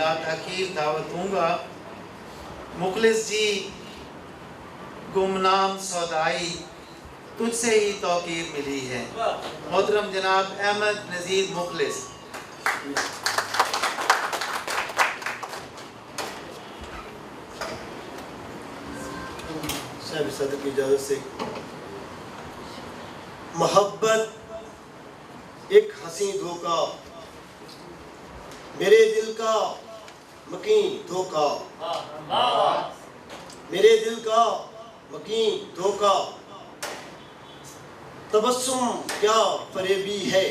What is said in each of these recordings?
बिला ताखीर दावत दूंगा। मुखलिस जी गुमनाम सौदाई तुझसे ही तौकीर मिली है। मोहतरम जनाब अहमद नज़ीर मुखलिस। साहब सदर की इजाज़त से, मोहब्बत एक हंसी धोखा, मेरे दिल का मकीन धोखा, मेरे दिल का मकीन धोखा। तबस्सुम क्या फरेबी है,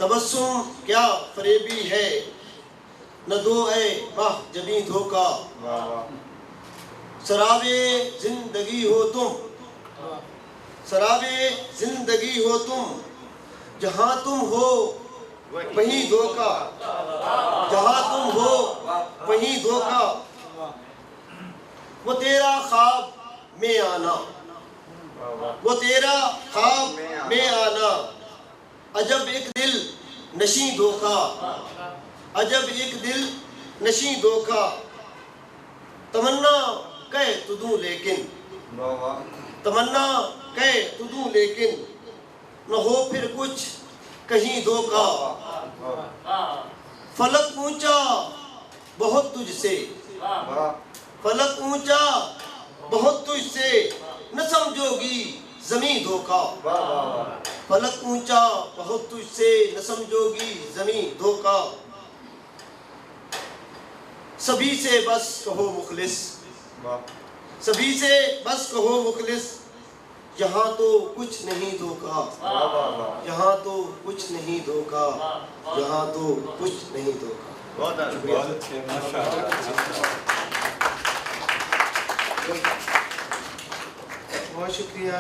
तबस्सुम क्या फरेबी है, न दो ए वाह जबी धोखा। शराबे जिंदगी हो तुम, शराबे जिंदगी हो तुम, जहाँ तुम हो वहीं धोखा, जहाँ तुम हो वहीं धोखा। वो तेरा ख्वाब में आना, वो तेरा ख्वाब में आना, अजब एक दिल नशी धोखा, अजब एक दिल नशी धोखा। तमन्ना कह तू दूं लेकिन, तमन्ना कह तू दूं लेकिन, न हो फिर कुछ कहीं धोखा। फलक ऊंचा बहुत तुझसे, फलक ऊंचा बहुत तुझसे, न समझोगी जमीन धोखा। फलक ऊंचा बहुत तुझसे, न समझोगी जमीन धोखा। सभी से बस कहो मुखलिस, सभी से बस कहो मुखलिस, यहाँ तो कुछ नहीं धोखा, यहाँ तो कुछ नहीं धोखा, यहाँ तो कुछ नहीं धोखा। बहुत शुक्रिया।